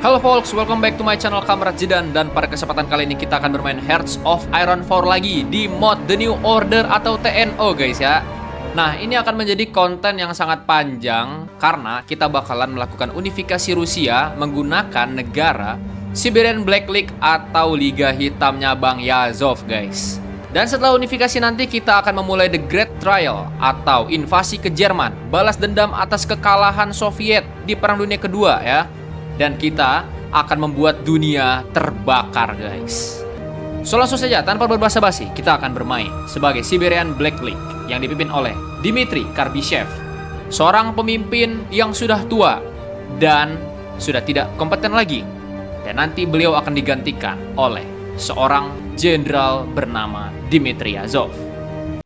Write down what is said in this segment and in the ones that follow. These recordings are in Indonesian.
Halo folks, welcome back to my channel Kamrat Zidan. Dan pada kesempatan kali ini kita akan bermain Hearts of Iron 4 lagi di mod The New Order atau TNO guys ya. Nah, ini akan menjadi konten yang sangat panjang karena kita bakalan melakukan unifikasi Rusia menggunakan negara Siberian Black League atau Liga Hitamnya Bang Yazov guys. Dan setelah unifikasi nanti kita akan memulai The Great Trial atau invasi ke Jerman, balas dendam atas kekalahan Soviet di Perang Dunia Kedua ya. Dan kita akan membuat dunia terbakar guys. So langsung saja tanpa berbasa-basi kita akan bermain sebagai Siberian Black League yang dipimpin oleh Dmitry Karbyshev, seorang pemimpin yang sudah tua dan sudah tidak kompeten lagi. Dan nanti beliau akan digantikan oleh seorang jenderal bernama Dmitry Azov.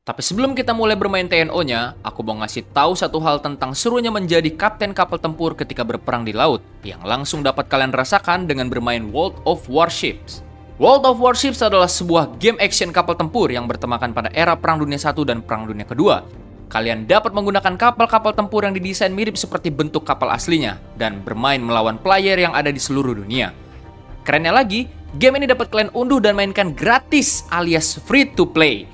Tapi sebelum kita mulai bermain TNO-nya, aku mau ngasih tahu satu hal tentang serunya menjadi kapten kapal tempur ketika berperang di laut, yang langsung dapat kalian rasakan dengan bermain World of Warships. World of Warships adalah sebuah game action kapal tempur yang bertemakan pada era Perang Dunia I dan Perang Dunia Kedua. Kalian dapat menggunakan kapal-kapal tempur yang didesain mirip seperti bentuk kapal aslinya, dan bermain melawan player yang ada di seluruh dunia. Kerennya lagi, game ini dapat kalian unduh dan mainkan gratis alias free to play.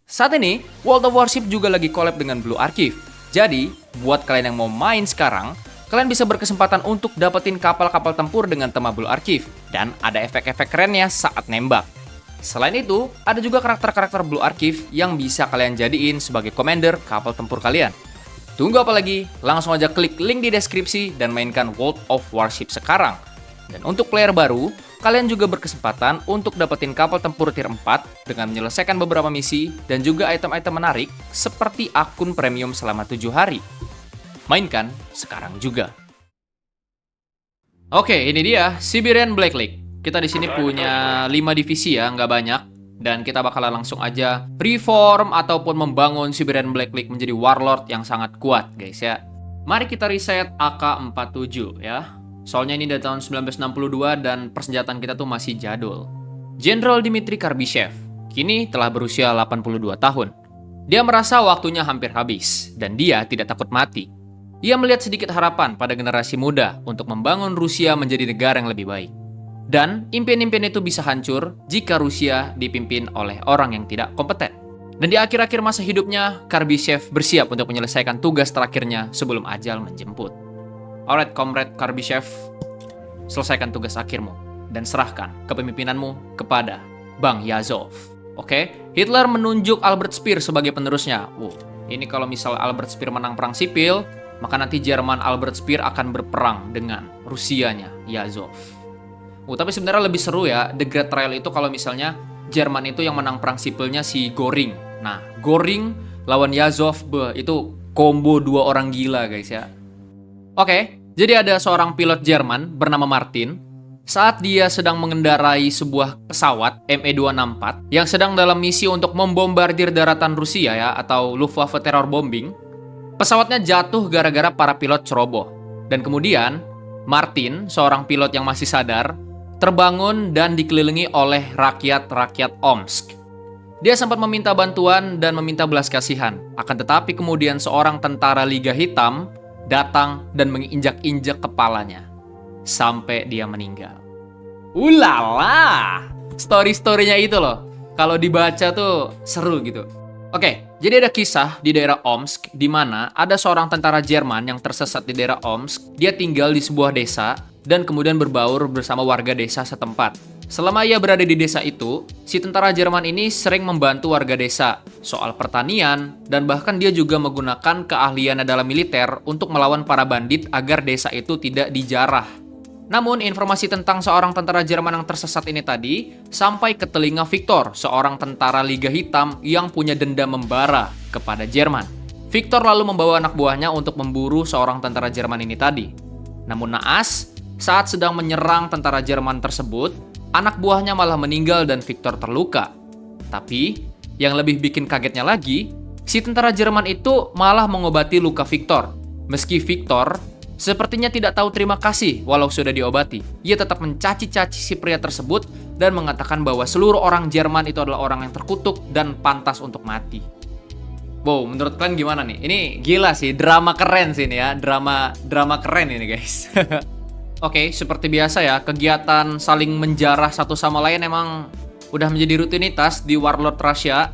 Saat ini, World of Warships juga lagi collab dengan Blue Archive. Jadi, buat kalian yang mau main sekarang, kalian bisa berkesempatan untuk dapetin kapal-kapal tempur dengan tema Blue Archive. Dan ada efek-efek kerennya saat nembak. Selain itu, ada juga karakter-karakter Blue Archive yang bisa kalian jadiin sebagai commander kapal tempur kalian. Tunggu apa lagi? Langsung aja klik link di deskripsi dan mainkan World of Warships sekarang. Dan untuk player baru, kalian juga berkesempatan untuk dapetin kapal tempur tier 4 dengan menyelesaikan beberapa misi dan juga item-item menarik seperti akun premium selama 7 hari. Mainkan sekarang juga. Oke, ini dia Siberian Black League. Kita di sini punya 5 divisi ya, nggak banyak. Dan kita bakalan langsung aja reform ataupun membangun Siberian Black League menjadi warlord yang sangat kuat guys ya. Mari kita reset AK-47 ya. Soalnya ini dari tahun 1962 dan persenjataan kita tuh masih jadul. Jenderal Dmitry Karbyshev kini telah berusia 82 tahun. Dia merasa waktunya hampir habis dan dia tidak takut mati. Ia melihat sedikit harapan pada generasi muda untuk membangun Rusia menjadi negara yang lebih baik. Dan impian-impian itu bisa hancur jika Rusia dipimpin oleh orang yang tidak kompeten. Dan di akhir-akhir masa hidupnya, Karbyshev bersiap untuk menyelesaikan tugas terakhirnya sebelum ajal menjemput. Alright, Comrade Karbyshev, selesaikan tugas akhirmu dan serahkan kepemimpinanmu kepada Bang Yazov. Oke, Hitler menunjuk Albert Speer sebagai penerusnya. Ini kalau misal Albert Speer menang perang sipil, maka nanti Jerman Albert Speer akan berperang dengan Rusianya Yazov. Tapi sebenarnya lebih seru ya, The Great Trial itu kalau misalnya Jerman itu yang menang perang sipilnya si Göring. Nah, Göring lawan Yazov, itu combo dua orang gila guys ya. Oke, jadi ada seorang pilot Jerman bernama Martin. Saat dia sedang mengendarai sebuah pesawat Me-264 yang sedang dalam misi untuk membombardir daratan Rusia ya, atau Luftwaffe terror bombing, pesawatnya jatuh gara-gara para pilot ceroboh. Dan kemudian, Martin, seorang pilot yang masih sadar, terbangun dan dikelilingi oleh rakyat-rakyat Omsk. Dia sempat meminta bantuan dan meminta belas kasihan. Akan tetapi kemudian seorang tentara Liga Hitam datang dan menginjak-injak kepalanya sampai dia meninggal. Ulala, story-storynya itu loh, kalau dibaca tuh seru gitu. Oke, jadi ada kisah di daerah Omsk di mana ada seorang tentara Jerman yang tersesat di daerah Omsk. Dia tinggal di sebuah desa dan kemudian berbaur bersama warga desa setempat. Selama ia berada di desa itu, si tentara Jerman ini sering membantu warga desa soal pertanian, dan bahkan dia juga menggunakan keahliannya dalam militer untuk melawan para bandit agar desa itu tidak dijarah. Namun, informasi tentang seorang tentara Jerman yang tersesat ini tadi sampai ke telinga Victor, seorang tentara Liga Hitam yang punya dendam membara kepada Jerman. Victor lalu membawa anak buahnya untuk memburu seorang tentara Jerman ini tadi. Namun naas, saat sedang menyerang tentara Jerman tersebut, anak buahnya malah meninggal dan Victor terluka. Tapi, yang lebih bikin kagetnya lagi, si tentara Jerman itu malah mengobati luka Victor. Meski Victor sepertinya tidak tahu terima kasih walau sudah diobati, ia tetap mencaci-caci si pria tersebut dan mengatakan bahwa seluruh orang Jerman itu adalah orang yang terkutuk dan pantas untuk mati. Wow, menurut kalian gimana nih? Ini gila sih, drama keren sih ini ya, drama keren ini guys. Oke, seperti biasa ya, kegiatan saling menjarah satu sama lain emang udah menjadi rutinitas di Warlord Russia.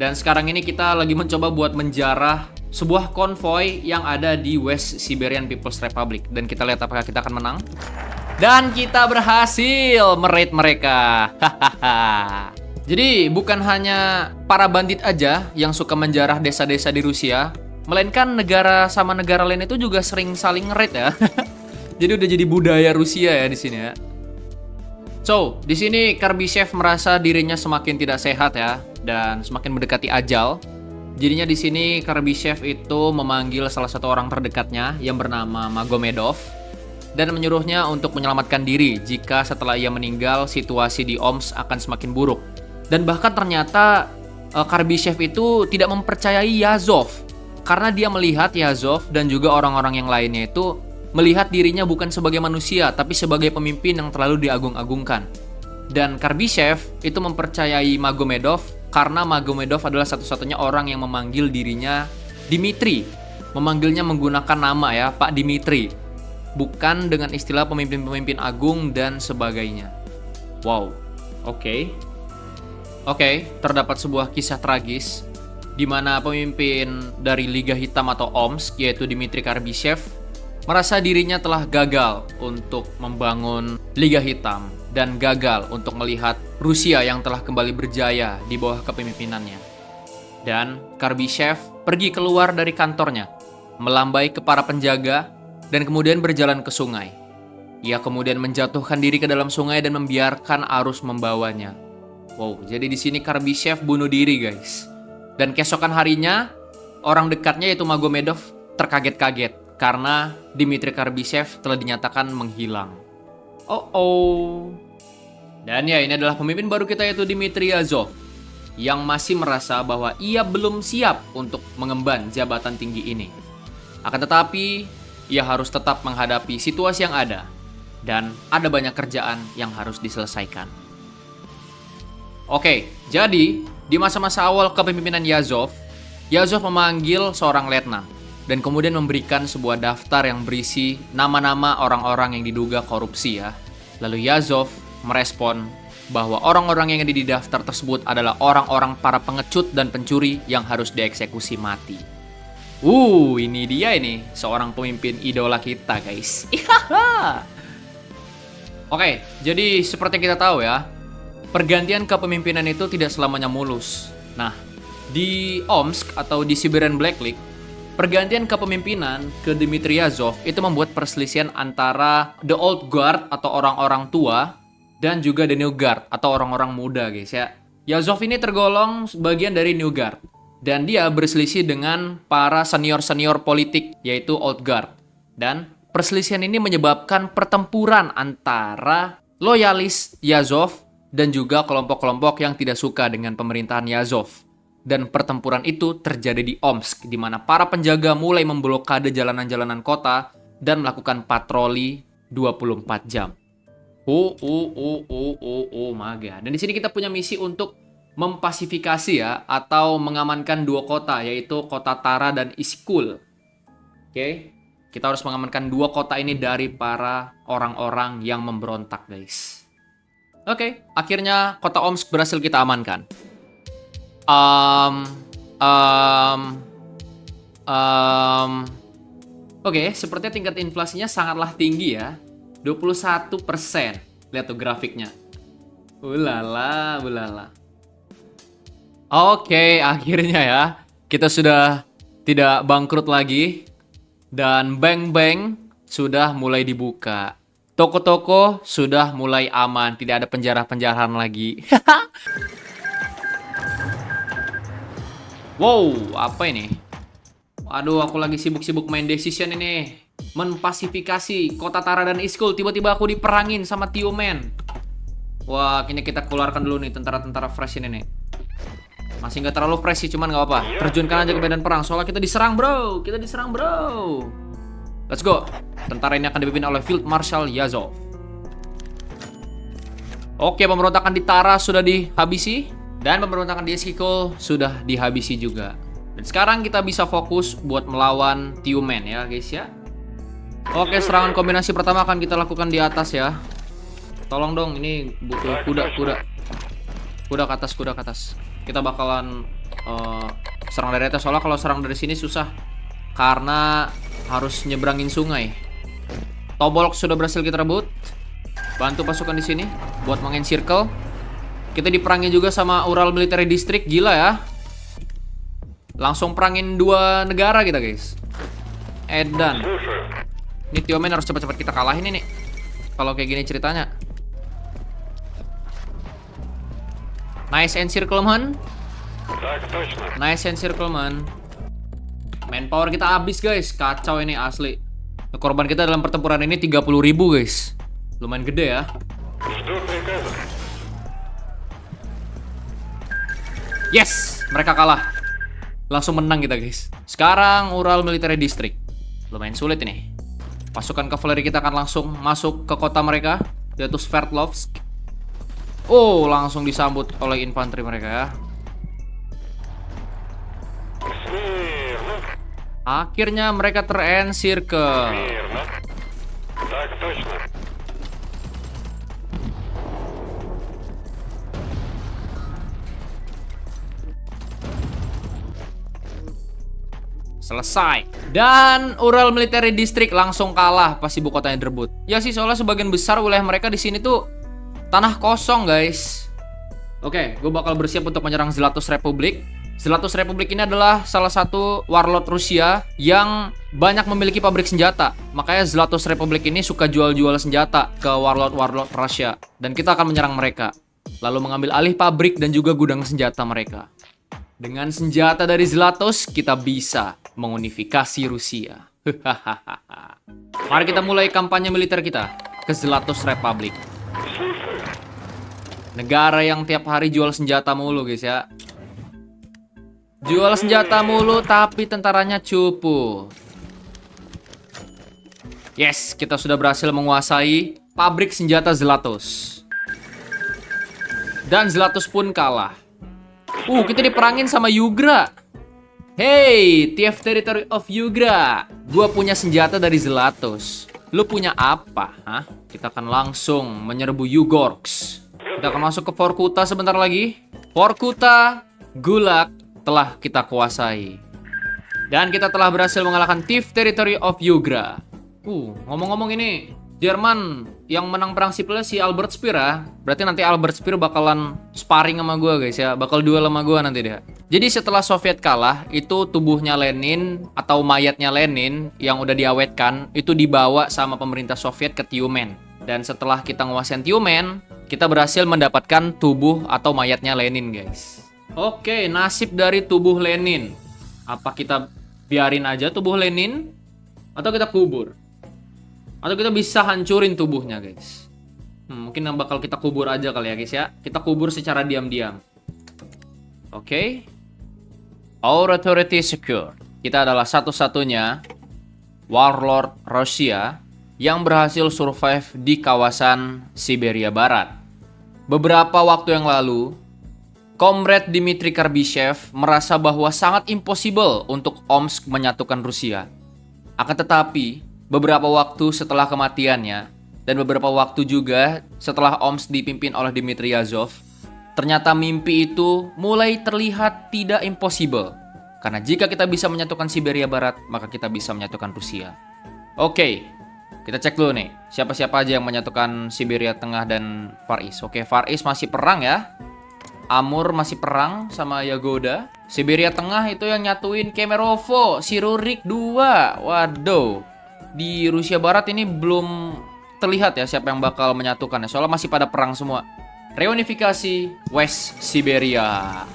Dan sekarang ini kita lagi mencoba buat menjarah sebuah konvoy yang ada di West Siberian People's Republic. Dan kita lihat apakah kita akan menang. Dan kita berhasil meraid mereka. Hahaha. Jadi bukan hanya para bandit aja yang suka menjarah desa-desa di Rusia, melainkan negara sama negara lain itu juga sering saling nge-raid ya. Jadi udah jadi budaya Rusia ya di sini ya. So, di sini Karbyshev merasa dirinya semakin tidak sehat ya dan semakin mendekati ajal. Jadinya di sini Karbyshev itu memanggil salah satu orang terdekatnya yang bernama Magomedov dan menyuruhnya untuk menyelamatkan diri jika setelah ia meninggal situasi di Omsk akan semakin buruk. Dan bahkan ternyata Karbyshev itu tidak mempercayai Yazov karena dia melihat Yazov dan juga orang-orang yang lainnya itu melihat dirinya bukan sebagai manusia, tapi sebagai pemimpin yang terlalu diagung-agungkan. Dan Karbyshev itu mempercayai Magomedov karena Magomedov adalah satu-satunya orang yang memanggil dirinya Dimitri. Memanggilnya menggunakan nama ya, Pak Dimitri. Bukan dengan istilah pemimpin-pemimpin agung dan sebagainya. Wow, oke. Oke, terdapat sebuah kisah tragis di mana pemimpin dari Liga Hitam atau Omsk, yaitu Dmitry Karbyshev, merasa dirinya telah gagal untuk membangun Liga Hitam dan gagal untuk melihat Rusia yang telah kembali berjaya di bawah kepemimpinannya. Dan Karbyshev pergi keluar dari kantornya, melambai ke para penjaga, dan kemudian berjalan ke sungai. Ia kemudian menjatuhkan diri ke dalam sungai dan membiarkan arus membawanya. Wow, jadi di sini Karbyshev bunuh diri, guys. Dan keesokan harinya, orang dekatnya yaitu Magomedov terkaget-kaget karena Dmitry Karbyshev telah dinyatakan menghilang. Oh. Dan ya, ini adalah pemimpin baru kita yaitu Dmitry Yazov yang masih merasa bahwa ia belum siap untuk mengemban jabatan tinggi ini. Akan tetapi, ia harus tetap menghadapi situasi yang ada dan ada banyak kerjaan yang harus diselesaikan. Oke, jadi di masa-masa awal kepemimpinan Yazov memanggil seorang letnan dan kemudian memberikan sebuah daftar yang berisi nama-nama orang-orang yang diduga korupsi ya. Lalu Yazov merespon bahwa orang-orang yang ada di daftar tersebut adalah orang-orang para pengecut dan pencuri yang harus dieksekusi mati. Ini dia ini, seorang pemimpin idola kita, guys. Oke, jadi seperti kita tahu ya, pergantian kepemimpinan itu tidak selamanya mulus. Nah, di Omsk atau di Siberian Black Lake, pergantian kepemimpinan ke Dmitry Yazov itu membuat perselisihan antara The Old Guard atau orang-orang tua dan juga The New Guard atau orang-orang muda, guys ya. Yazov ini tergolong bagian dari New Guard dan dia berselisih dengan para senior-senior politik yaitu Old Guard. Dan perselisihan ini menyebabkan pertempuran antara loyalis Yazov dan juga kelompok-kelompok yang tidak suka dengan pemerintahan Yazov. Dan pertempuran itu terjadi di Omsk, di mana para penjaga mulai memblokade jalanan-jalanan kota dan melakukan patroli 24 jam. My God. Dan di sini kita punya misi untuk mempasifikasi ya, atau mengamankan dua kota, yaitu kota Tara dan Iskul. Oke, kita harus mengamankan dua kota ini dari para orang-orang yang memberontak, guys. Oke, akhirnya kota Omsk berhasil kita amankan. Oke, sepertinya tingkat inflasinya sangatlah tinggi ya. 21%. Lihat tuh grafiknya. Ulala. Oke, akhirnya ya. Kita sudah tidak bangkrut lagi. Dan bank-bank sudah mulai dibuka. Toko-toko sudah mulai aman. Tidak ada penjara-penjarahan lagi. Wow, apa ini? Waduh, aku lagi sibuk-sibuk main Decision ini. Menpasifikasi kota Tara dan Iskul. Tiba-tiba aku diperangin sama Tioman. Wah, kini kita keluarkan dulu nih tentara-tentara fresh ini nih. Masih nggak terlalu fresh sih, cuman nggak apa-apa. Terjunkan aja ke medan perang, soalnya kita diserang bro. Let's go. Tentara ini akan dipimpin oleh Field Marshal Yazov. Oke, pemberontakan di Tara sudah dihabisi. Dan pemberontakan di Iskul sudah dihabisi juga. Dan sekarang kita bisa fokus buat melawan Tioman ya guys ya. Oke, serangan kombinasi pertama akan kita lakukan di atas ya. Tolong dong, ini butuh kuda. Kuda ke atas, kuda ke atas. Kita bakalan serang dari atas, soalnya kalau serang dari sini susah. Karena harus nyebrangin sungai. Tobolok sudah berhasil kita rebut. Bantu pasukan di sini buat mengencircle. Kita diperangin juga sama Ural Military District, gila ya. Langsung perangin 2 negara kita, guys. Edan. Ini Tiomen harus cepat-cepat kita kalahin ini. Kalau kayak gini ceritanya. Nice encirclement. Nice encirclement. Manpower kita habis, guys. Kacau ini asli. Korban kita dalam pertempuran ini 30.000, guys. Lumayan gede ya. Yes, mereka kalah. Langsung menang kita, guys. Sekarang Ural Military District. Lumayan sulit ini. Pasukan kavaleri kita akan langsung masuk ke kota mereka, yaitu Sverdlovsk. Oh, langsung disambut oleh infanteri mereka ya. Akhirnya mereka terencircle. Selesai. Dan Ural Military District langsung kalah pas ibu kotanya direbut. Ya sih, soalnya sebagian besar wilayah mereka di sini tuh tanah kosong, guys. Oke, gue bakal bersiap untuk menyerang Zlatos Republic. Zlatos Republic ini adalah salah satu warlord Rusia yang banyak memiliki pabrik senjata. Makanya Zlatos Republic ini suka jual-jual senjata ke warlord-warlord Rusia. Dan kita akan menyerang mereka. Lalu mengambil alih pabrik dan juga gudang senjata mereka. Dengan senjata dari Zlatos, kita bisa mengunifikasi Rusia. Mari kita mulai kampanye militer kita ke Zlatos Republic. Negara yang tiap hari jual senjata mulu, guys ya. Jual senjata mulu tapi tentaranya cupu. Yes, kita sudah berhasil menguasai pabrik senjata Zlatos. Dan Zlatos pun kalah. Kita diperangin sama Yugra. Hey, TF Territory of Yugra. Gua punya senjata dari Zlatos. Lu punya apa? Hah? Kita akan langsung menyerbu Yugorks. Kita akan masuk ke Vorkuta sebentar lagi. Vorkuta, Gulag telah kita kuasai. Dan kita telah berhasil mengalahkan TF Territory of Yugra. Ngomong-ngomong ini, Jerman yang menang perang sipilnya si Albert Speer ya. Berarti nanti Albert Speer bakalan sparring sama gue, guys ya. Bakal duel sama gue nanti dia. Jadi setelah Soviet kalah, itu tubuhnya Lenin atau mayatnya Lenin yang udah diawetkan, itu dibawa sama pemerintah Soviet ke Tyumen. Dan setelah kita nguasain Tyumen, kita berhasil mendapatkan tubuh atau mayatnya Lenin, guys. Oke, nasib dari tubuh Lenin. Apa kita biarin aja tubuh Lenin? Atau kita kubur? Atau kita bisa hancurin tubuhnya, guys. Mungkin yang bakal kita kubur aja kali ya, guys ya. Kita kubur secara diam-diam. Oke. Our authority secure. Kita adalah satu-satunya warlord Rusia yang berhasil survive di kawasan Siberia Barat. Beberapa waktu yang lalu, Comrade Dmitry Karbyshev merasa bahwa sangat impossible untuk Omsk menyatukan Rusia. Akan tetapi, beberapa waktu setelah kematiannya, dan beberapa waktu juga setelah Omsk dipimpin oleh Dmitry Yazov, ternyata mimpi itu mulai terlihat tidak impossible. Karena jika kita bisa menyatukan Siberia Barat, maka kita bisa menyatukan Rusia. Oke, kita cek dulu nih, siapa-siapa aja yang menyatukan Siberia Tengah dan Far East. Oke, Far East masih perang ya. Amur masih perang sama Yagoda. Siberia Tengah itu yang nyatuin Kemerovo, Sirurik 2. Waduh. Di Rusia Barat ini belum terlihat ya siapa yang bakal menyatukan ya. Soalnya masih pada perang semua. Reunifikasi West Siberia.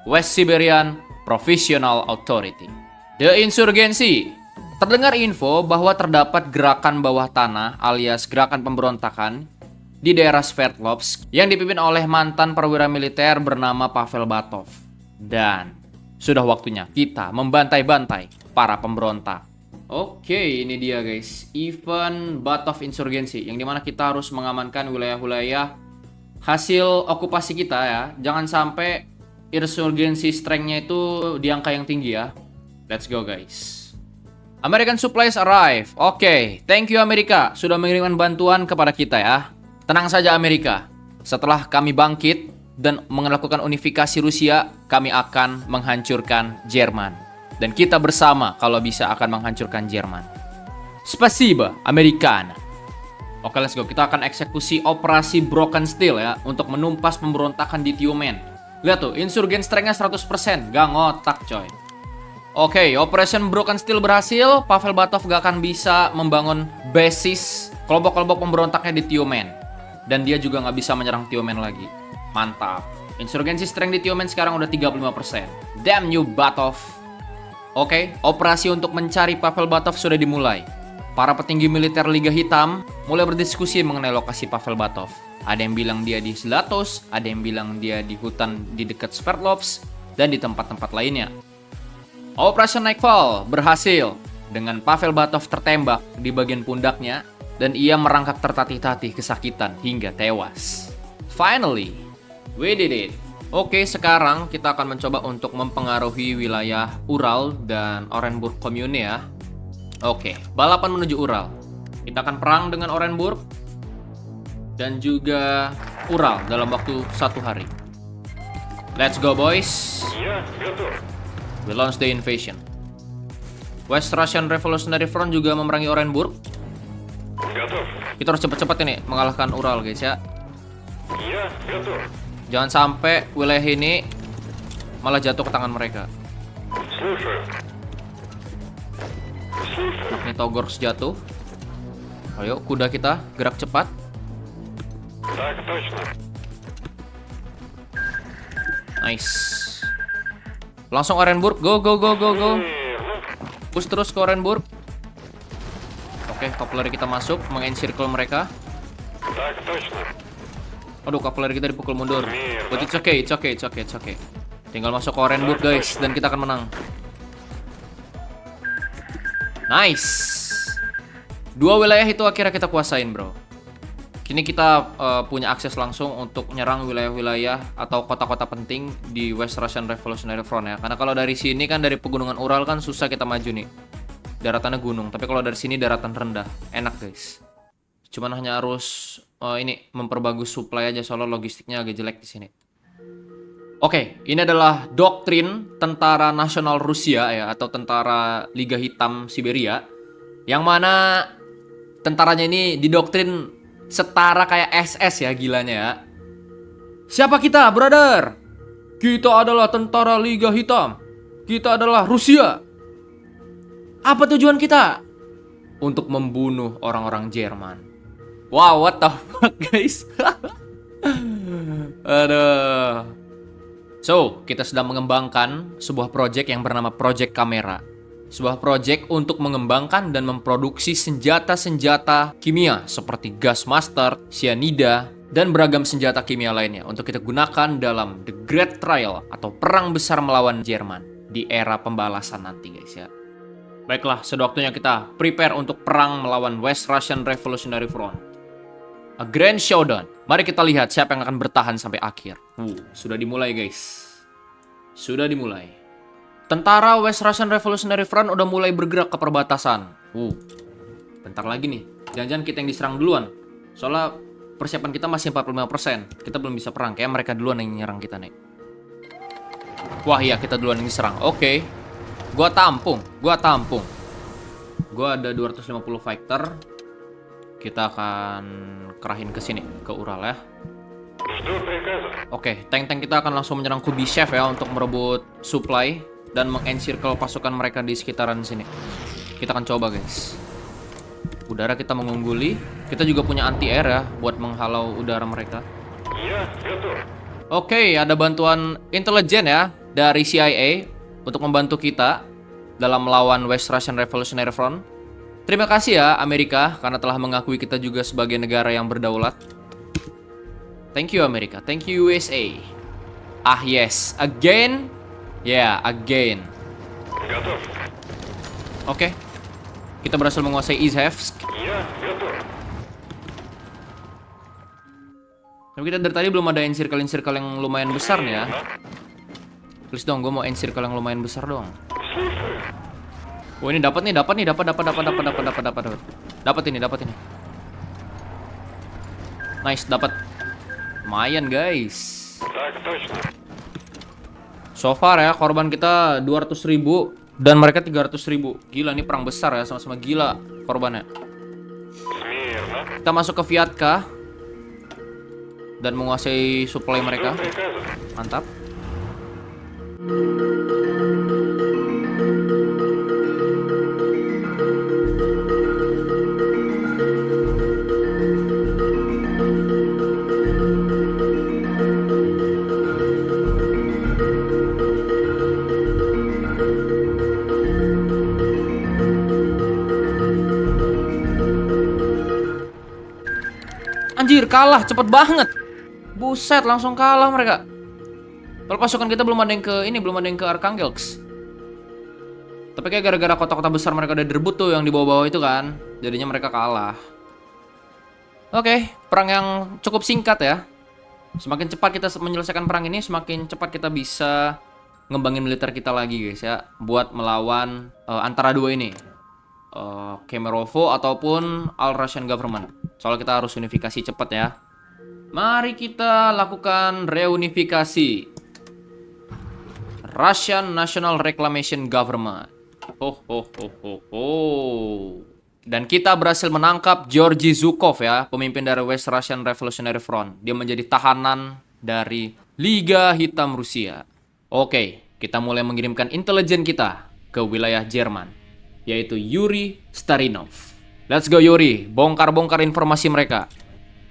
West Siberian Provisional Authority. The Insurgency. Terdengar info bahwa terdapat gerakan bawah tanah alias gerakan pemberontakan di daerah Sverdlovsk yang dipimpin oleh mantan perwira militer bernama Pavel Batov. Dan sudah waktunya kita membantai-bantai para pemberontak. Oke, ini dia guys, event Batov Insurgency, yang dimana kita harus mengamankan wilayah-wilayah hasil okupasi kita ya. Jangan sampai insurgency strength-nya itu di angka yang tinggi ya. Let's go guys. American supplies arrive. Oke, thank you Amerika sudah mengirimkan bantuan kepada kita ya. Tenang saja Amerika. Setelah kami bangkit dan melakukan unifikasi Rusia, kami akan menghancurkan Jerman. Dan kita bersama kalau bisa akan menghancurkan Jerman. Spasiba, Americana. Oke, let's go. Kita akan eksekusi operasi Broken Steel ya, untuk menumpas pemberontakan di Tiumen. Lihat tuh, insurgen strength-nya 100%. Gak ngotak, coy. Oke, Operation Broken Steel berhasil. Pavel Batov gak akan bisa membangun basis kelompok-kelompok pemberontaknya di Tiumen. Dan dia juga gak bisa menyerang Tiumen lagi. Mantap. Insurgensi strength di Tiumen sekarang udah 35%. Damn you, Batov. Oke, operasi untuk mencari Pavel Batov sudah dimulai. Para petinggi militer Liga Hitam mulai berdiskusi mengenai lokasi Pavel Batov. Ada yang bilang dia di Zlatos, ada yang bilang dia di hutan di dekat Sverdlovsk, dan di tempat-tempat lainnya. Operation Nightfall berhasil dengan Pavel Batov tertembak di bagian pundaknya dan ia merangkak tertatih-tatih kesakitan hingga tewas. Finally, we did it. Oke, sekarang kita akan mencoba untuk mempengaruhi wilayah Ural dan Orenburg Commune ya. Oke, balapan menuju Ural. Kita akan perang dengan Orenburg dan juga Ural dalam waktu 1 hari. Let's go, boys. We launch the invasion. West Russian Revolutionary Front juga memerangi Orenburg. Kita harus cepat-cepat ini mengalahkan Ural, guys ya. Jangan sampai wilayah ini malah jatuh ke tangan mereka. Magnitogorsk jatuh. Ayo, kuda kita gerak cepat. Nice. Langsung Orenburg, go. Push terus ke Orenburg. Oke, kavaleri kita masuk, mengencircle mereka. Aduh, kavaleri kita dipukul mundur. But it's okay. Tinggal masuk ke Orenburg, guys, dan kita akan menang. Nice. 2 wilayah itu akhirnya kita kuasain, bro. Kini kita punya akses langsung untuk nyerang wilayah-wilayah atau kota-kota penting di West Russian Revolutionary Front ya. Karena kalau dari sini kan, dari pegunungan Ural kan susah kita maju nih. Daratannya gunung. Tapi kalau dari sini daratan rendah. Enak, guys. Cuman hanya harus ini memperbagus supply aja, soalnya logistiknya agak jelek di sini. Oke, ini adalah doktrin Tentara Nasional Rusia ya, atau Tentara Liga Hitam Siberia, yang mana tentaranya ini didoktrin setara kayak SS ya, gilanya ya. Siapa kita, brother? Kita adalah Tentara Liga Hitam. Kita adalah Rusia. Apa tujuan kita? Untuk membunuh orang-orang Jerman. Wow, what the fuck, guys? Aduh. So, kita sedang mengembangkan sebuah project yang bernama Project Kamera. Sebuah project untuk mengembangkan dan memproduksi senjata-senjata kimia seperti gas master, cyanida, dan beragam senjata kimia lainnya untuk kita gunakan dalam The Great Trial atau perang besar melawan Jerman di era pembalasan nanti, guys ya. Baiklah, sudah waktunya kita prepare untuk perang melawan West Russian Revolutionary Front. A Grand Showdown. Mari kita lihat siapa yang akan bertahan sampai akhir. Sudah dimulai, guys. Sudah dimulai. Tentara West Russian Revolutionary Front udah mulai bergerak ke perbatasan. Bentar lagi nih. Jangan-jangan kita yang diserang duluan. Soalnya persiapan kita masih 45%. Kita belum bisa perang. Kayak mereka duluan yang nyerang kita nih. Wah iya, kita duluan yang diserang. Oke. Gua tampung. Gua ada 250 fighter. Kita akan kerahin ke sini, ke Ural ya. Oke, tank-tank kita akan langsung menyerang Kubishev ya untuk merebut supply dan mengencircle pasukan mereka di sekitaran sini. Kita akan coba, guys. Udara kita mengungguli. Kita juga punya anti-air ya buat menghalau udara mereka. Oke, ada bantuan intelijen ya dari CIA untuk membantu kita dalam melawan West Russian Revolutionary Front. Terima kasih ya Amerika karena telah mengakui kita juga sebagai negara yang berdaulat. Thank you Amerika, thank you USA. Ah yes, again? Yeah, again. Oke. Kita berhasil menguasai Izhevsk. Tapi kita dari tadi belum ada encircle yang lumayan besar nih ya. Please dong, gue mau encircle yang lumayan besar dong. Oh, ini dapat nih, dapat nih, dapat ini. Nice, dapat. Lumayan, guys. So far ya, korban kita 200.000 dan mereka 300.000. Gila, ini perang besar ya, sama-sama gila korbannya. Kita masuk ke Viatka dan menguasai supply mereka. Mantap. Anjir, kalah cepet banget. Buset, langsung kalah mereka. Kalau pasukan kita belum ada yang ke Arkhangelsk. Tapi kayak gara-gara kota-kota besar mereka udah direbut tuh yang di bawah-bawah itu kan. Jadinya mereka kalah. Oke, perang yang cukup singkat ya. Semakin cepat kita menyelesaikan perang ini, semakin cepat kita bisa ngembangin militer kita lagi guys ya. Buat melawan antara dua ini. Kemerovo ataupun All Russian Government. Soalnya kita harus unifikasi cepat ya. Mari kita lakukan reunifikasi. Russian National Reclamation Government. Dan kita berhasil menangkap Georgy Zhukov ya, pemimpin dari West Russian Revolutionary Front. Dia menjadi tahanan dari Liga Hitam Rusia. Oke, kita mulai mengirimkan intelijen kita ke wilayah Jerman, yaitu Yuri Starinov. Let's go Yuri, bongkar-bongkar informasi mereka.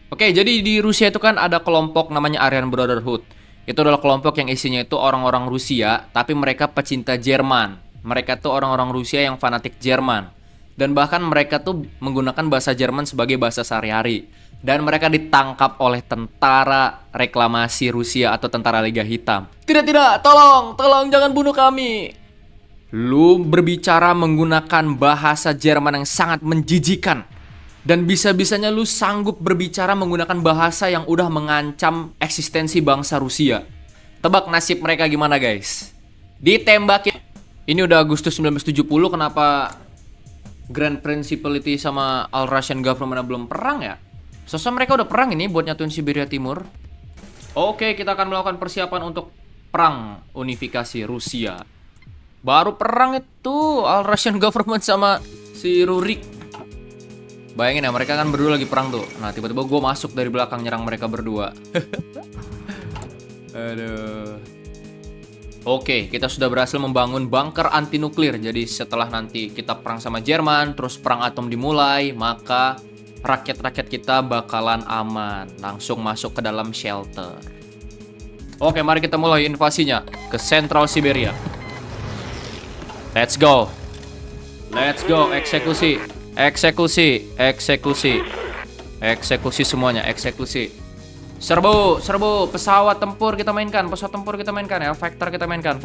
Oke, jadi di Rusia itu kan ada kelompok namanya Aryan Brotherhood. Itu adalah kelompok yang isinya itu orang-orang Rusia, tapi mereka pecinta Jerman. Mereka tuh orang-orang Rusia yang fanatik Jerman. Dan bahkan mereka tuh menggunakan bahasa Jerman sebagai bahasa sehari-hari. Dan mereka ditangkap oleh tentara reklamasi Rusia atau tentara Liga Hitam. Tidak, tolong jangan bunuh kami. Lu berbicara menggunakan bahasa Jerman yang sangat menjijikan. Dan bisa-bisanya lu sanggup berbicara menggunakan bahasa yang udah mengancam eksistensi bangsa Rusia. Tebak nasib mereka gimana guys? Ditembakin. Ini udah Agustus 1970, kenapa Grand Principality sama All Russian Government belum perang ya? Sosok mereka udah perang ini buat nyatuin Siberia Timur. Oke, kita akan melakukan persiapan untuk perang unifikasi Rusia. Baru perang itu All Russian Government sama si Rurik. Bayangin ya, mereka kan berdua lagi perang tuh. Nah, tiba-tiba gue masuk dari belakang nyerang mereka berdua. Aduh. Oke, kita sudah berhasil membangun bunker anti nuklir. Jadi setelah nanti kita perang sama Jerman, terus perang atom dimulai, maka rakyat-rakyat kita bakalan aman. Langsung masuk ke dalam shelter. Oke, mari kita mulai invasinya ke Central Siberia. Let's go. Eksekusi semuanya, eksekusi. Serbu, pesawat tempur kita mainkan ya, Vector kita mainkan.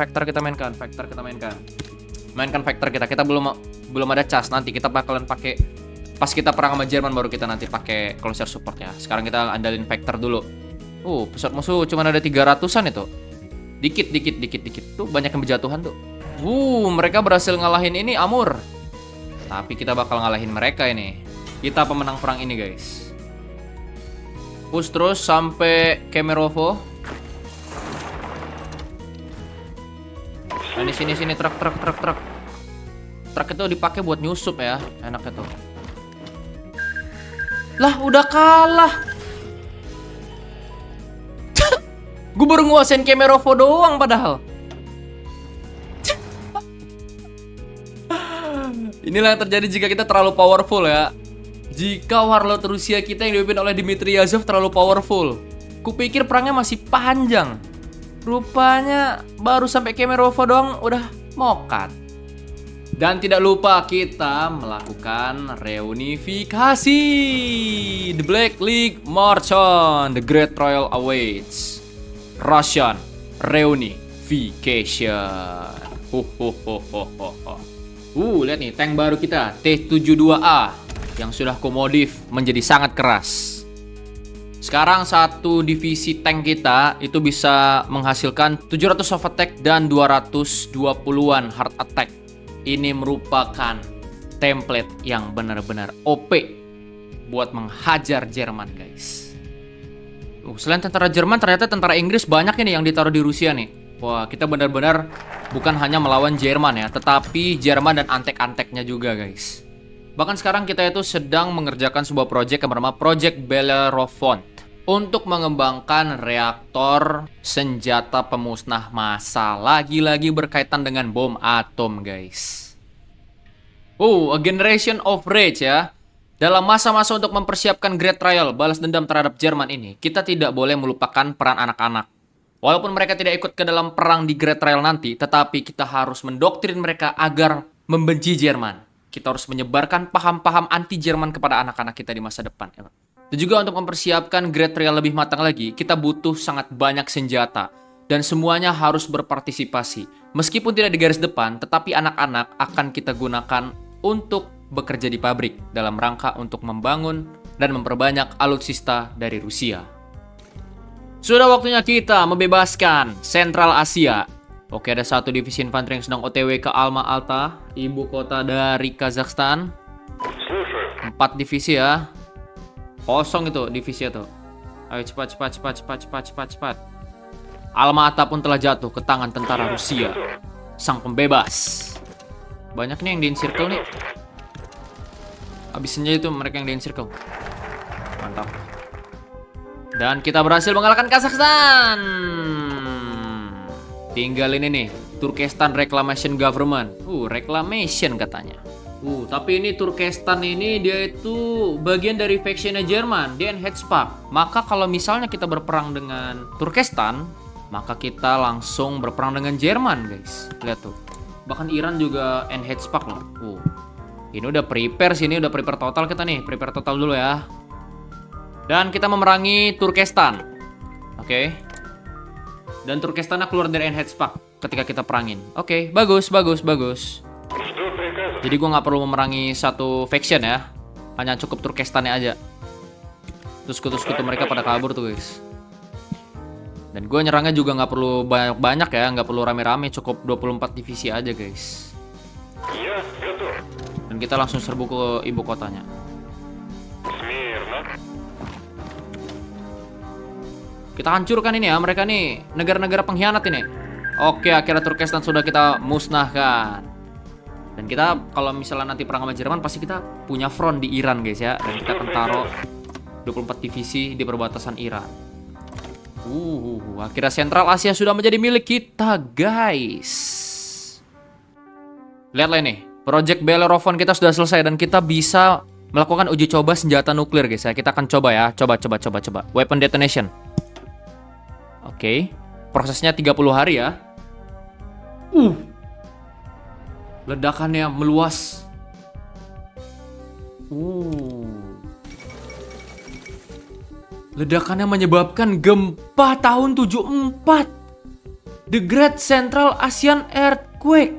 Mainkan Vector kita belum ada cas, nanti kita bakalan pakai pas kita perang sama Jerman baru kita nanti pakai closer support ya. Sekarang kita andalin Vector dulu. Pesawat musuh cuma ada 300-an itu. Dikit. Tuh banyak yang berjatuhan tuh. Mereka berhasil ngalahin ini Amur. Tapi kita bakal ngalahin mereka ini. Kita pemenang perang ini guys. Push terus sampai Kemerovo. Nah, di sini truk. Truk itu dipakai buat nyusup ya, enaknya tuh. Lah, udah kalah. Gue baru nguasain Kemerovo doang padahal. Inilah yang terjadi jika kita terlalu powerful ya. Jika warlord Rusia kita yang dipimpin oleh Dmitry Yazov terlalu powerful. Kupikir perangnya masih panjang. Rupanya baru sampai Kemerovo doang udah mokat. Dan tidak lupa kita melakukan reunifikasi. The Black League march on. The Great Trial awaits. Russian reunification. Lihat nih tank baru kita T-72A yang sudah kumodif menjadi sangat keras. Sekarang satu divisi tank kita itu bisa menghasilkan 700 soft attack dan 220-an hard attack. ini merupakan template yang benar-benar OP buat menghajar Jerman, guys. Selain tentara Jerman, ternyata tentara Inggris banyak ini yang ditaruh di Rusia nih. Wah, kita benar-benar bukan hanya melawan Jerman ya, tetapi Jerman dan antek-anteknya juga, guys. Bahkan sekarang kita itu sedang mengerjakan sebuah proyek yang bernama Project Bellerophon untuk mengembangkan reaktor senjata pemusnah massal. Lagi-lagi berkaitan dengan bom atom, guys. A generation of rage ya. Dalam masa-masa untuk mempersiapkan Great Trial, balas dendam terhadap Jerman ini, kita tidak boleh melupakan peran anak-anak. Walaupun mereka tidak ikut ke dalam perang di Great Trial nanti, tetapi kita harus mendoktrin mereka agar membenci Jerman. Kita harus menyebarkan paham-paham anti-Jerman kepada anak-anak kita di masa depan. Dan juga untuk mempersiapkan Great Trial lebih matang lagi, kita butuh sangat banyak senjata. Dan semuanya harus berpartisipasi. Meskipun tidak di garis depan, tetapi anak-anak akan kita gunakan untuk bekerja di pabrik dalam rangka untuk membangun dan memperbanyak alutsista dari Rusia. Sudah waktunya kita membebaskan Sentral Asia. Oke, ada satu divisi infanteri yang sedang OTW ke Alma-Ata, ibu kota dari Kazakhstan. 4 divisi ya. Kosong itu divisi itu. Ayo cepat. Alma-Ata pun telah jatuh ke tangan tentara Rusia, sang pembebas. Banyak nih yang di-encircle nih. Habis senjata itu mereka yang di-encircle. Mantap. Dan kita berhasil mengalahkan Kazakhstan. Tinggal ini nih, Turkestan Reclamation Government. Reclamation katanya. Tapi ini Turkestan ini dia itu bagian dari factionnya Jerman, dia NH-Pak. Maka kalau misalnya kita berperang dengan Turkestan, maka kita langsung berperang dengan Jerman, guys. Lihat tuh. Bahkan Iran juga NH-Pak loh. Ini udah prepare sini, udah prepare total kita nih. Prepare total dulu ya. Dan kita memerangi Turkestan. Oke. Dan Turkestannya keluar dari NH-Pak ketika kita perangin. Oke, bagus. Jadi gue nggak perlu memerangi satu faction ya. Hanya cukup Turkestannya aja. Terus sekutu mereka pada kabur tuh, guys. Dan gue nyerangnya juga nggak perlu banyak-banyak ya. Nggak perlu rame-rame, cukup 24 divisi aja, guys. Dan kita langsung serbu ke ibu kotanya. Kita hancurkan ini ya, mereka nih negara-negara pengkhianat ini. Oke, akhirnya Turkestan sudah kita musnahkan. Dan kita kalau misalnya nanti perang sama Jerman, pasti kita punya front di Iran, guys ya. Dan kita akan taruh 24 divisi di perbatasan Iran. Akhirnya Sentral Asia sudah menjadi milik kita, guys. Lihatlah ini, Project Bellerophon kita sudah selesai dan kita bisa melakukan uji coba senjata nuklir, guys ya. Kita akan coba ya, coba. Weapon detonation. Oke, prosesnya 30 hari ya. Ledakannya meluas. Ledakannya menyebabkan gempa tahun 74. The Great Central Asian Earthquake.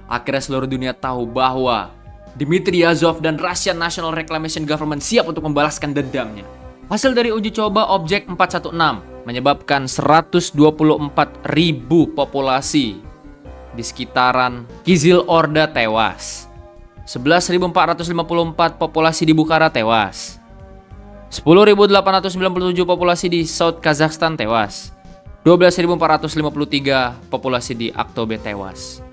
Akhirnya seluruh dunia tahu bahwa Dmitry Azov dan Russian National Reclamation Government siap untuk membalaskan dendamnya. Hasil dari uji coba Objek 416 menyebabkan 124.000 populasi di sekitaran Kizil Orda tewas. 11.454 populasi di Bukhara tewas. 10.897 populasi di South Kazakhstan tewas. 12.453 populasi di Aktobe tewas.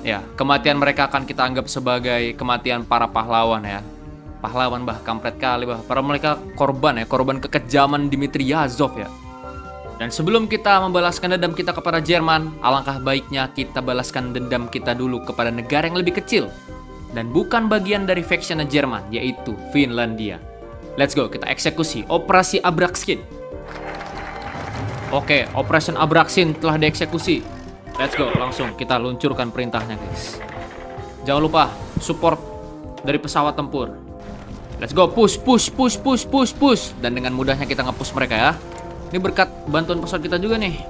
Ya, kematian mereka akan kita anggap sebagai kematian para pahlawan ya. Pahlawan kampret kali para mereka korban kekejaman Dmitry Azov ya. Dan sebelum kita membalaskan dendam kita kepada Jerman, alangkah baiknya kita balaskan dendam kita dulu kepada negara yang lebih kecil dan bukan bagian dari factionnya Jerman, yaitu Finlandia. Let's go, kita eksekusi Operasi Abraxin. Oke, Operation Abraxin telah dieksekusi. Let's go, langsung kita luncurkan perintahnya, guys. Jangan lupa support dari pesawat tempur. Let's go, push. Dan dengan mudahnya kita nge-push mereka ya. Ini berkat bantuan pesawat kita juga nih.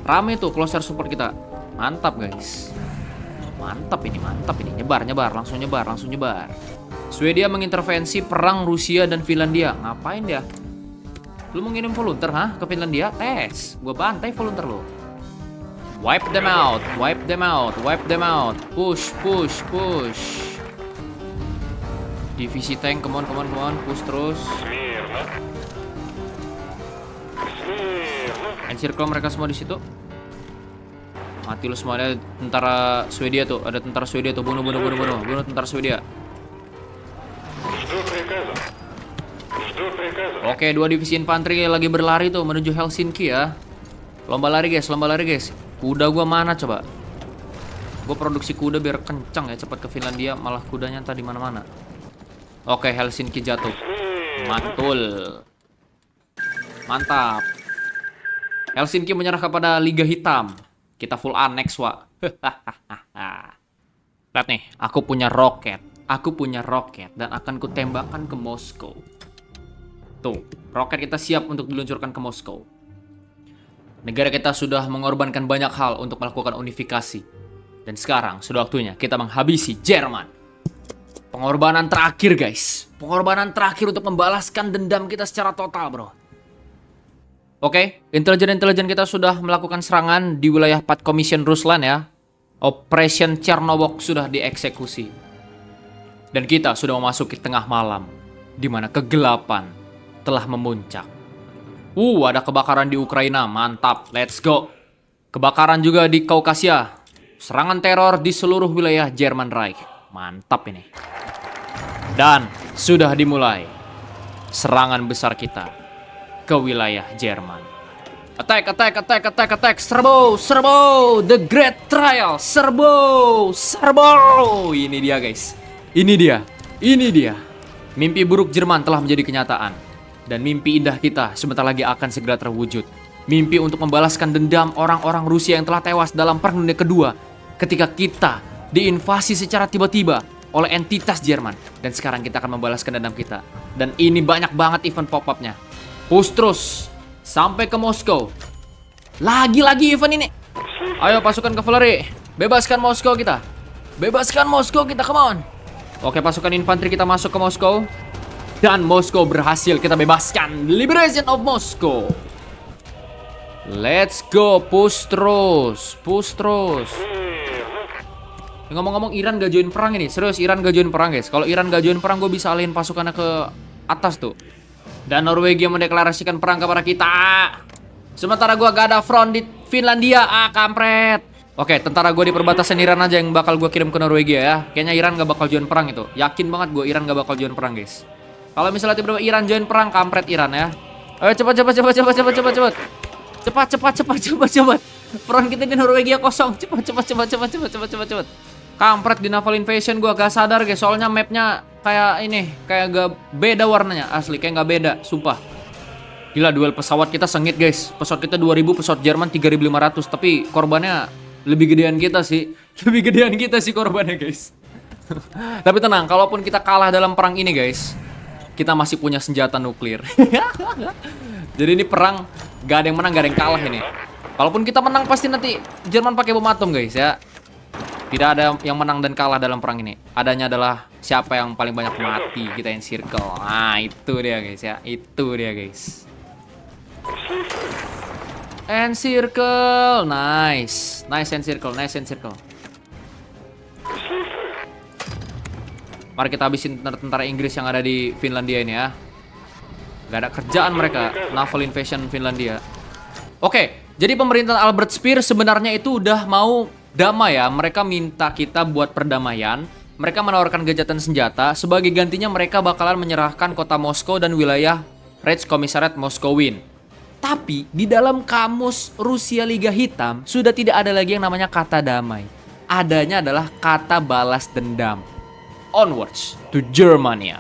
Rame tuh closer support kita. Mantap, guys. Mantap ini. Nyebar, langsung nyebar. Swedia mengintervensi perang Rusia dan Finlandia. Ngapain dia? Lu mengirim volunteer ke Finlandia? Tes. Gua bantai volunteer lu. Wipe them out, wipe them out, wipe them out. Push, push, push. Divisi tank, come on, come on, come on. Push terus. Encircle mereka semua di situ. Mati lu semua. Ada tentara Swedia tuh, ada tentara Swedia tuh. Bunuh, bunuh, bunuh, bunuh. Bunuh tentara Swedia. Oke, 2 divisi infanteri lagi berlari tuh menuju Helsinki ya. Lomba lari guys, lomba lari guys. Kuda gua mana coba? Gua produksi kuda biar kencang ya, cepat ke Finlandia. Malah kudanya tadi mana-mana. Oke, Helsinki jatuh. Mantul. Mantap. Helsinki menyerah kepada Liga Hitam. Kita full annex, Wak. Lihat nih, aku punya roket. Aku punya roket dan akan kutembakkan ke Moskow. Tuh, roket kita siap untuk diluncurkan ke Moskow. Negara kita sudah mengorbankan banyak hal untuk melakukan unifikasi. Dan sekarang sudah waktunya kita menghabisi Jerman. Pengorbanan terakhir guys. Pengorbanan terakhir untuk membalaskan dendam kita secara total bro. Oke, intelijen-intelijen kita sudah melakukan serangan di wilayah Pat Commission Ruslan ya. Operation Chernobog sudah dieksekusi. Dan kita sudah memasuki tengah malam, di mana kegelapan telah memuncak. Ada kebakaran di Ukraina, mantap, let's go. Kebakaran juga di Kaukasia. Serangan teror di seluruh wilayah Jerman Reich. Mantap ini. Dan sudah dimulai serangan besar kita ke wilayah Jerman. Attack, attack, attack, attack, attack. Serbo, serbo. The Great Trial. Serbo, serbo. Ini dia guys. Ini dia. Ini dia. Mimpi buruk Jerman telah menjadi kenyataan. Dan mimpi indah kita sebentar lagi akan segera terwujud. Mimpi untuk membalaskan dendam orang-orang Rusia yang telah tewas dalam Perang Dunia Kedua ketika kita diinvasi secara tiba-tiba oleh entitas Jerman. Dan sekarang kita akan membalaskan dendam kita. Dan ini banyak banget event pop-upnya. Push terus sampai ke Moskow. Lagi-lagi event ini. Ayo pasukan kavaleri, bebaskan Moskow kita. Bebaskan Moskow kita, come on. Oke, pasukan infanteri kita masuk ke Moskow. Dan Moskow berhasil kita bebaskan. Liberation of Moscow. Let's go. Push terus. Push terus. Ngomong-ngomong, Iran gak join perang ini. Serius, Iran gak join perang guys. Kalau Iran gak join perang, gue bisa alihin pasukannya ke atas tuh. Dan Norwegia mendeklarasikan perang kepada kita. Sementara gue gak ada front di Finlandia. Kampret. Oke, tentara gue di perbatasan Iran aja yang bakal gue kirim ke Norwegia ya. Kayaknya Iran gak bakal join perang itu. Yakin banget gue Iran gak bakal join perang guys. Kalau misalnya tiba-tiba Iran join perang, kampret Iran ya. Ayo cepat. Cepat. Front kita di Norwegia kosong. Cepat. Kampret di naval invasion, gua gak sadar guys. Soalnya mapnya kayak ini, kayak gak beda warnanya. Asli kayak gak beda, sumpah. Gila, duel pesawat kita sengit guys. Pesawat kita 2000, pesawat Jerman 3500. Tapi korbannya lebih gedean kita sih. Lebih gedean kita sih korbannya guys. Tapi tenang, kalaupun kita kalah dalam perang ini guys, kita masih punya senjata nuklir. Jadi ini perang gak ada yang menang, gak ada yang kalah ini. Kalaupun kita menang pasti nanti Jerman pakai bom atom guys ya. Tidak ada yang menang dan kalah dalam perang ini. Adanya adalah siapa yang paling banyak mati, kita yang circle. Nah itu dia guys ya. Itu dia guys. And circle. Nice. Nice and circle. Nice and circle. Mari kita habisin tentara Inggris yang ada di Finlandia ini ya. Gak ada kerjaan mereka. Naval invasion Finlandia. Oke, jadi pemerintahan Albert Speer sebenarnya itu udah mau damai ya. Mereka minta kita buat perdamaian. Mereka menawarkan gencatan senjata. Sebagai gantinya mereka bakalan menyerahkan kota Moskow dan wilayah Reichskommissariat Moskowin. Tapi di dalam kamus Rusia Liga Hitam sudah tidak ada lagi yang namanya kata damai. Adanya adalah kata balas dendam. Onwards to Germany.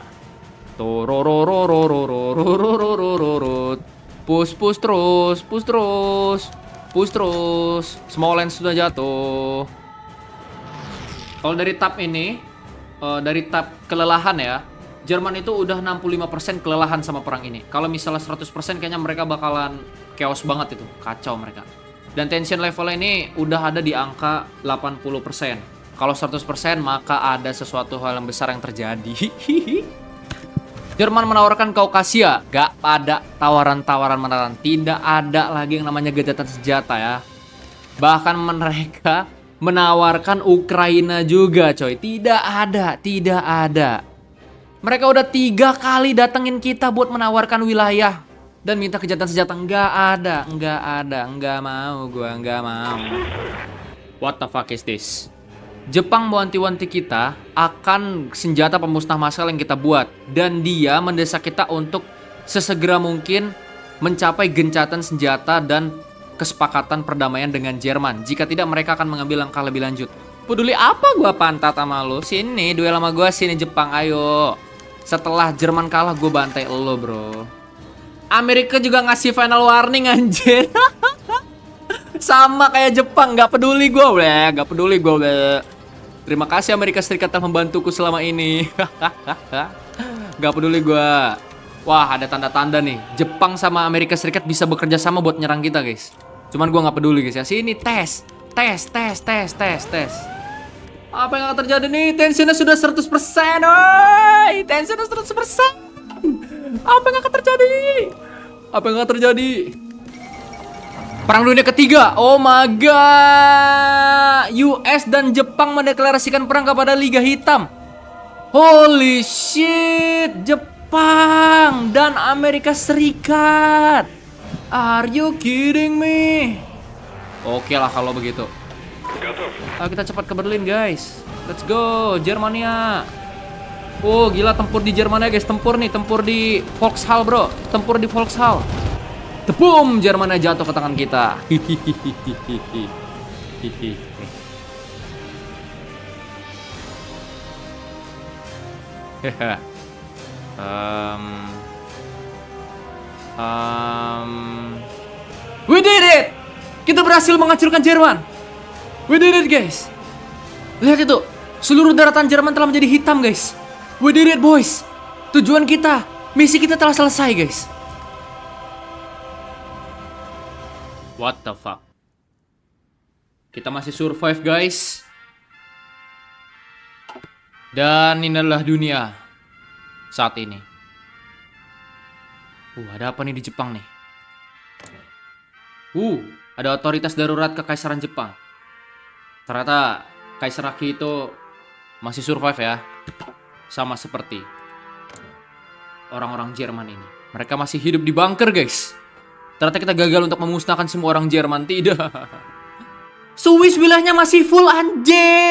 Push terus. Smolensk sudah jatuh. Kalau dari tab ini, dari tab kelelahan ya, Jerman itu udah 65% kelelahan sama perang ini. Kalau misalnya 100% kayaknya mereka bakalan chaos banget itu, kacau mereka. Dan tension levelnya ini udah ada di angka 80%. Kalau 100% maka ada sesuatu hal yang besar yang terjadi. Jerman menawarkan Kaukasia. Gak ada tawaran-tawaran menaran. Tidak ada lagi yang namanya gencatan senjata ya. Bahkan mereka menawarkan Ukraina juga, coy. Tidak ada, tidak ada. Mereka udah 3 kali datengin kita buat menawarkan wilayah dan minta kejahatan senjata. Nggak ada, nggak mau, gua nggak mau. What the fuck is this? Jepang mewanti-wanti kita akan senjata pemusnah massal yang kita buat, dan dia mendesak kita untuk sesegera mungkin mencapai gencatan senjata dan kesepakatan perdamaian dengan Jerman. Jika tidak, mereka akan mengambil langkah lebih lanjut. Peduli apa gua pantat sama lo? Sini duel sama gua, sini Jepang, ayo. Setelah Jerman kalah, gue bantai lo, bro. Amerika juga ngasih final warning, anjir. Sama kayak Jepang, nggak peduli gue, nggak peduli gue. Terima kasih Amerika Serikat telah membantuku selama ini. Nggak peduli gue. Wah, ada tanda-tanda nih. Jepang sama Amerika Serikat bisa bekerja sama buat nyerang kita, guys. Cuman gue nggak peduli, guys ya. Sini tes. Apa yang akan terjadi nih? Tensinya sudah 100%, oi! Tensinya 100%. Apa yang akan terjadi? Apa yang akan terjadi? Perang Dunia Ketiga. Oh my god. US dan Jepang mendeklarasikan perang kepada Liga Hitam. Holy shit. Jepang dan Amerika Serikat. Are you kidding me? Oke lah kalau begitu. Ayo kita cepat ke Berlin, guys. Let's go, Jermania. Oh, gila, tempur di Jermania, guys. Tempur nih, tempur di Volkshall, bro. Tempur di Volkshall. Tepum, Jermania jatuh ke tangan kita. We did it. Kita berhasil menghancurkan Jerman. We did it, guys. Lihat itu. Seluruh daratan Jerman telah menjadi hitam, guys. We did it, boys. Tujuan kita, misi kita telah selesai, guys. What the fuck? Kita masih survive, guys. Dan inilah dunia saat ini. Ada apa nih di Jepang nih? Ada otoritas darurat Kekaisaran Jepang. Ternyata Kaisar Akihito masih survive ya. Sama seperti orang-orang Jerman ini. Mereka masih hidup di bunker, guys. Ternyata kita gagal untuk memusnahkan semua orang Jerman. Tidak. Swiss wilayahnya masih full, anjir.